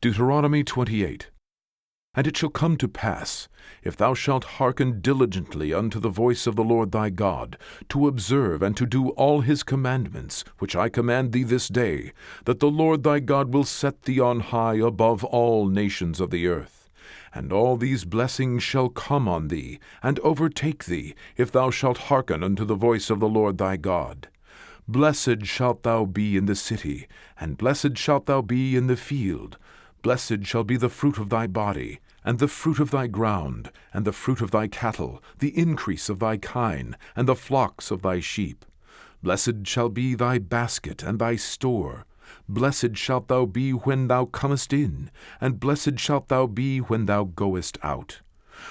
Deuteronomy 28. And it shall come to pass, if thou shalt hearken diligently unto the voice of the Lord thy God, to observe and to do all his commandments, which I command thee this day, that the Lord thy God will set thee on high above all nations of the earth. And all these blessings shall come on thee, and overtake thee, if thou shalt hearken unto the voice of the Lord thy God. Blessed shalt thou be in the city, and blessed shalt thou be in the field. Blessed shall be the fruit of thy body, and the fruit of thy ground, and the fruit of thy cattle, the increase of thy kine, and the flocks of thy sheep. Blessed shall be thy basket and thy store. Blessed shalt thou be when thou comest in, and blessed shalt thou be when thou goest out.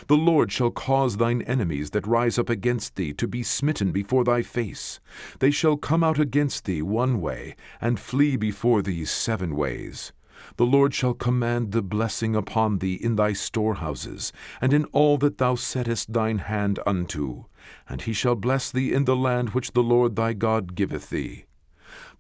The Lord shall cause thine enemies that rise up against thee to be smitten before thy face. They shall come out against thee one way, and flee before thee 7 ways. The Lord shall command the blessing upon thee in thy storehouses, and in all that thou settest thine hand unto. And he shall bless thee in the land which the Lord thy God giveth thee.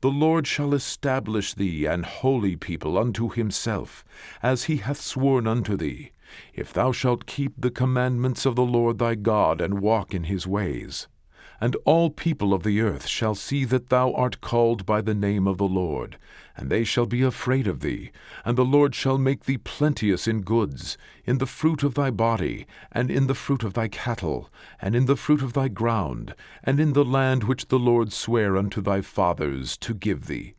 The Lord shall establish thee an holy people unto himself, as he hath sworn unto thee, if thou shalt keep the commandments of the Lord thy God, and walk in his ways. And all people of the earth shall see that thou art called by the name of the Lord, and they shall be afraid of thee. And the Lord shall make thee plenteous in goods, in the fruit of thy body, and in the fruit of thy cattle, and in the fruit of thy ground, and in the land which the Lord sware unto thy fathers to give thee.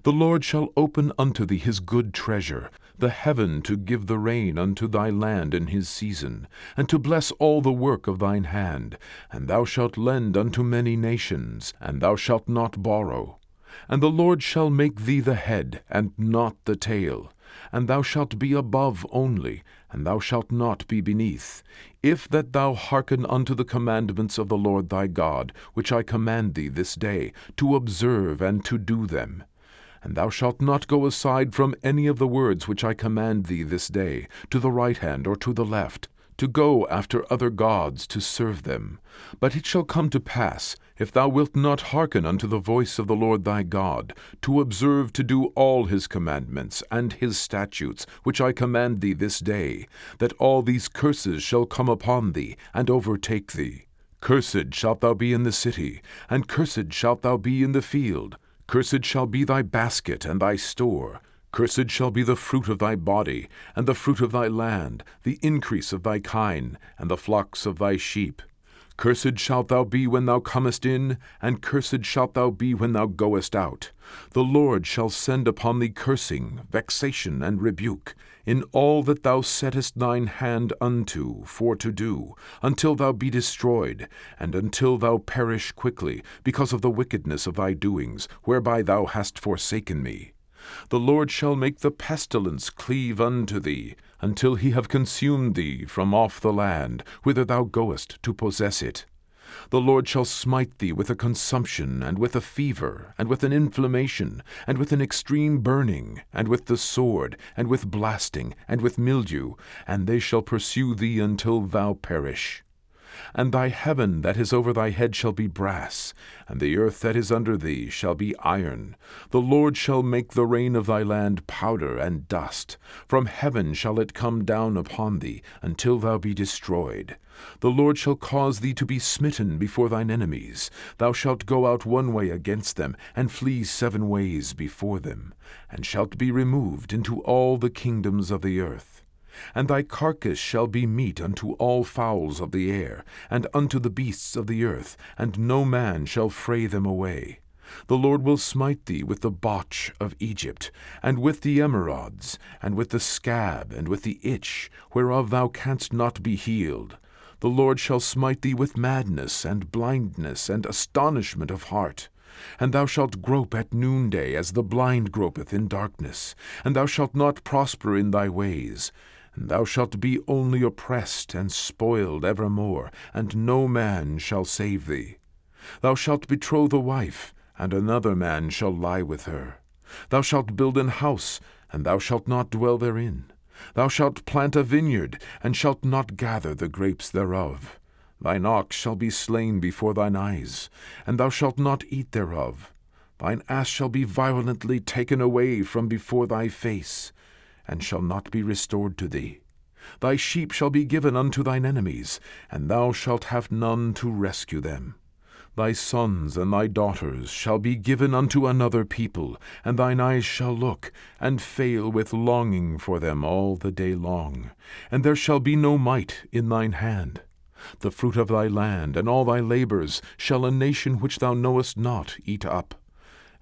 The Lord shall open unto thee his good treasure, the heaven to give the rain unto thy land in his season, and to bless all the work of thine hand. And thou shalt lend unto many nations, and thou shalt not borrow. And the Lord shall make thee the head, and not the tail. And thou shalt be above only, and thou shalt not be beneath, if that thou hearken unto the commandments of the Lord thy God, which I command thee this day, to observe and to do them. And thou shalt not go aside from any of the words which I command thee this day, to the right hand or to the left, to go after other gods to serve them. But it shall come to pass, if thou wilt not hearken unto the voice of the Lord thy God, to observe to do all his commandments and his statutes, which I command thee this day, that all these curses shall come upon thee, and overtake thee. Cursed shalt thou be in the city, and cursed shalt thou be in the field. Cursed shall be thy basket and thy store. Cursed shall be the fruit of thy body, and the fruit of thy land, the increase of thy kine, and the flocks of thy sheep. Cursed shalt thou be when thou comest in, and cursed shalt thou be when thou goest out. The Lord shall send upon thee cursing, vexation, and rebuke, in all that thou settest thine hand unto for to do, until thou be destroyed, and until thou perish quickly, because of the wickedness of thy doings, whereby thou hast forsaken me. The Lord shall make the pestilence cleave unto thee, until he have consumed thee from off the land, whither thou goest to possess it. The Lord shall smite thee with a consumption, and with a fever, and with an inflammation, and with an extreme burning, and with the sword, and with blasting, and with mildew, and they shall pursue thee until thou perish. And thy heaven that is over thy head shall be brass, and the earth that is under thee shall be iron. The Lord shall make the rain of thy land powder and dust. From heaven shall it come down upon thee, until thou be destroyed. The Lord shall cause thee to be smitten before thine enemies. Thou shalt go out one way against them, and flee 7 ways before them, and shalt be removed into all the kingdoms of the earth. And thy carcass shall be meat unto all fowls of the air, and unto the beasts of the earth, and no man shall fray them away. The Lord will smite thee with the botch of Egypt, and with the emerods, and with the scab, and with the itch, whereof thou canst not be healed. The Lord shall smite thee with madness, and blindness, and astonishment of heart. And thou shalt grope at noonday, as the blind gropeth in darkness, and thou shalt not prosper in thy ways. And thou shalt be only oppressed and spoiled evermore, and no man shall save thee. Thou shalt betroth a wife, and another man shall lie with her. Thou shalt build an house, and thou shalt not dwell therein. Thou shalt plant a vineyard, and shalt not gather the grapes thereof. Thine ox shall be slain before thine eyes, and thou shalt not eat thereof. Thine ass shall be violently taken away from before thy face. and shall not be restored to thee. Thy sheep shall be given unto thine enemies, and thou shalt have none to rescue them. Thy sons and thy daughters shall be given unto another people, and thine eyes shall look, and fail with longing for them all the day long. And there shall be no might in thine hand. The fruit of thy land and all thy labors shall a nation which thou knowest not eat up.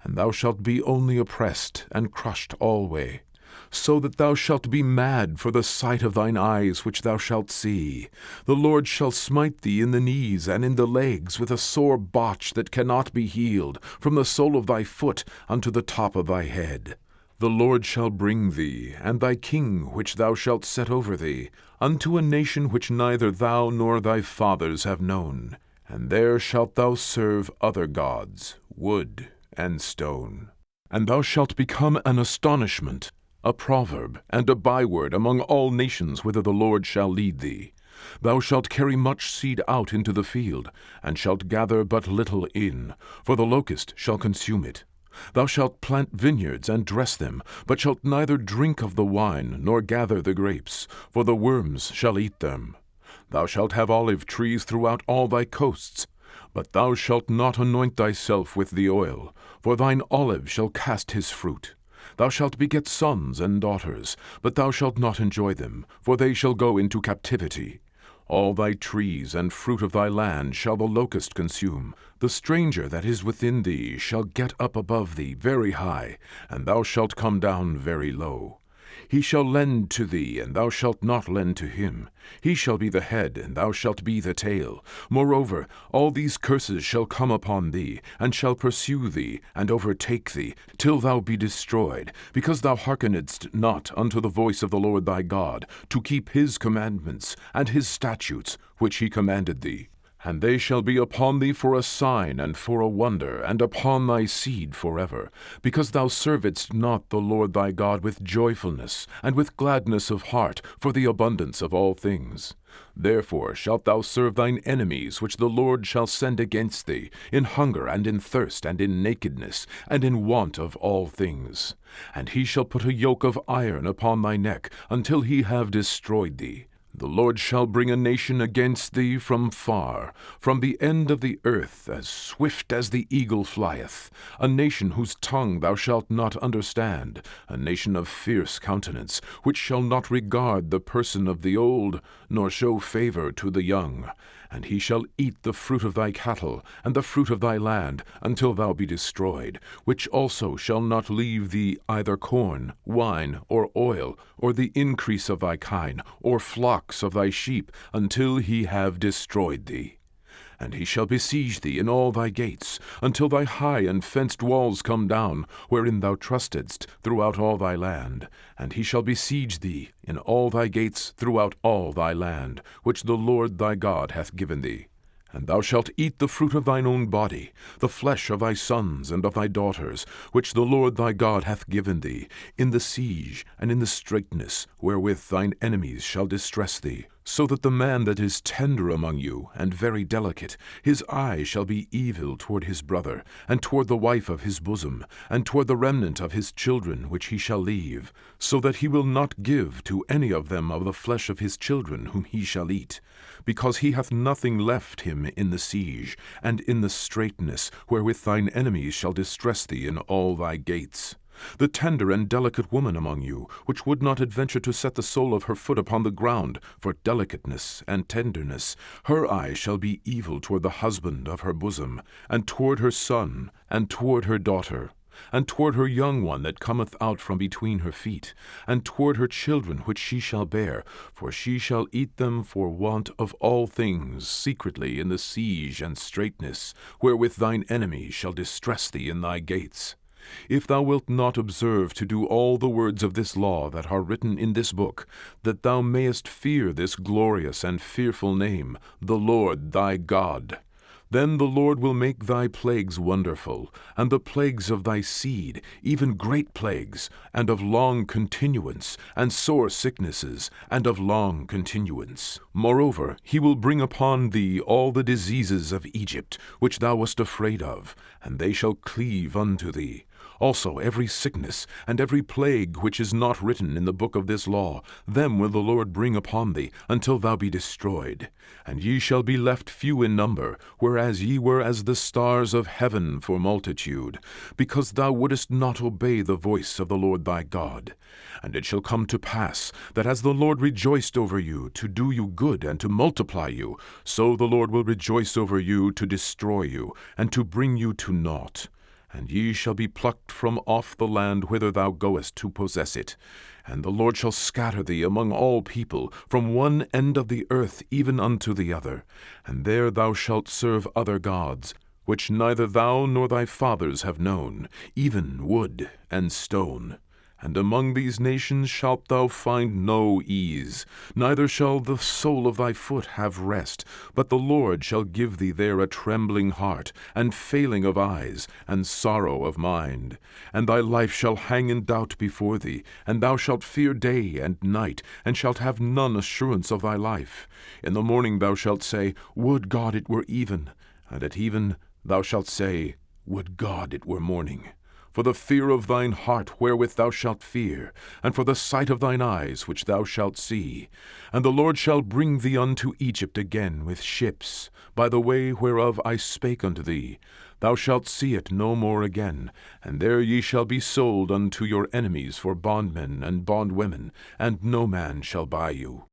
And thou shalt be only oppressed and crushed alway, so that thou shalt be mad for the sight of thine eyes which thou shalt see. The Lord shall smite thee in the knees and in the legs with a sore botch that cannot be healed, from the sole of thy foot unto the top of thy head. The Lord shall bring thee, and thy king which thou shalt set over thee, unto a nation which neither thou nor thy fathers have known. And there shalt thou serve other gods, wood and stone. And thou shalt become an astonishment, a proverb, and a byword among all nations whither the Lord shall lead thee. Thou shalt carry much seed out into the field, and shalt gather but little in, for the locust shall consume it. Thou shalt plant vineyards and dress them, but shalt neither drink of the wine nor gather the grapes, for the worms shall eat them. Thou shalt have olive trees throughout all thy coasts, but thou shalt not anoint thyself with the oil, for thine olive shall cast his fruit. Thou shalt beget sons and daughters, but thou shalt not enjoy them, for they shall go into captivity. All thy trees and fruit of thy land shall the locust consume. The stranger that is within thee shall get up above thee very high, and thou shalt come down very low. He shall lend to thee, and thou shalt not lend to him. He shall be the head, and thou shalt be the tail. Moreover, all these curses shall come upon thee, and shall pursue thee, and overtake thee, till thou be destroyed, because thou hearkenedst not unto the voice of the Lord thy God, to keep his commandments and his statutes, which he commanded thee. And they shall be upon thee for a sign and for a wonder, and upon thy seed forever, because thou servedst not the Lord thy God with joyfulness and with gladness of heart for the abundance of all things. Therefore shalt thou serve thine enemies which the Lord shall send against thee, in hunger and in thirst and in nakedness and in want of all things. And he shall put a yoke of iron upon thy neck, until he have destroyed thee. The Lord shall bring a nation against thee from far, from the end of the earth, as swift as the eagle flieth, a nation whose tongue thou shalt not understand, a nation of fierce countenance, which shall not regard the person of the old, nor show favor to the young. And he shall eat the fruit of thy cattle, and the fruit of thy land, until thou be destroyed, which also shall not leave thee either corn, wine, or oil, or the increase of thy kine, or flocks of thy sheep, until he have destroyed thee. And he shall besiege thee in all thy gates, until thy high and fenced walls come down, wherein thou trustedst, throughout all thy land. And he shall besiege thee in all thy gates throughout all thy land, which the Lord thy God hath given thee. And thou shalt eat the fruit of thine own body, the flesh of thy sons and of thy daughters, which the Lord thy God hath given thee, in the siege and in the straitness wherewith thine enemies shall distress thee. So that the man that is tender among you, and very delicate, his eye shall be evil toward his brother, and toward the wife of his bosom, and toward the remnant of his children which he shall leave, so that he will not give to any of them of the flesh of his children whom he shall eat, because he hath nothing left him in the siege, and in the straitness wherewith thine enemies shall distress thee in all thy gates. The tender and delicate woman among you, which would not adventure to set the sole of her foot upon the ground, for delicateness and tenderness, her eye shall be evil toward the husband of her bosom, and toward her son, and toward her daughter, and toward her young one that cometh out from between her feet, and toward her children which she shall bear, for she shall eat them for want of all things secretly in the siege and straitness, wherewith thine enemies shall distress thee in thy gates. If thou wilt not observe to do all the words of this law that are written in this book, that thou mayest fear this glorious and fearful name, the Lord thy God, then the Lord will make thy plagues wonderful, and the plagues of thy seed, even great plagues, and of long continuance, and sore sicknesses, and of long continuance. Moreover, he will bring upon thee all the diseases of Egypt, which thou wast afraid of, and they shall cleave unto thee. Also every sickness and every plague which is not written in the book of this law, them will the Lord bring upon thee, until thou be destroyed. And ye shall be left few in number, whereas ye were as the stars of heaven for multitude, because thou wouldest not obey the voice of the Lord thy God. And it shall come to pass, that as the Lord rejoiced over you, to do you good and to multiply you, so the Lord will rejoice over you to destroy you, and to bring you to naught. And ye shall be plucked from off the land whither thou goest to possess it. And the Lord shall scatter thee among all people, from one end of the earth even unto the other. And there thou shalt serve other gods, which neither thou nor thy fathers have known, even wood and stone. And among these nations shalt thou find no ease, neither shall the sole of thy foot have rest, but the Lord shall give thee there a trembling heart, and failing of eyes, and sorrow of mind. And thy life shall hang in doubt before thee, and thou shalt fear day and night, and shalt have none assurance of thy life. In the morning thou shalt say, Would God it were even! And at even thou shalt say, Would God it were morning! For the fear of thine heart wherewith thou shalt fear, and for the sight of thine eyes which thou shalt see. And the Lord shall bring thee unto Egypt again with ships, by the way whereof I spake unto thee. Thou shalt see it no more again, and there ye shall be sold unto your enemies for bondmen and bondwomen, and no man shall buy you.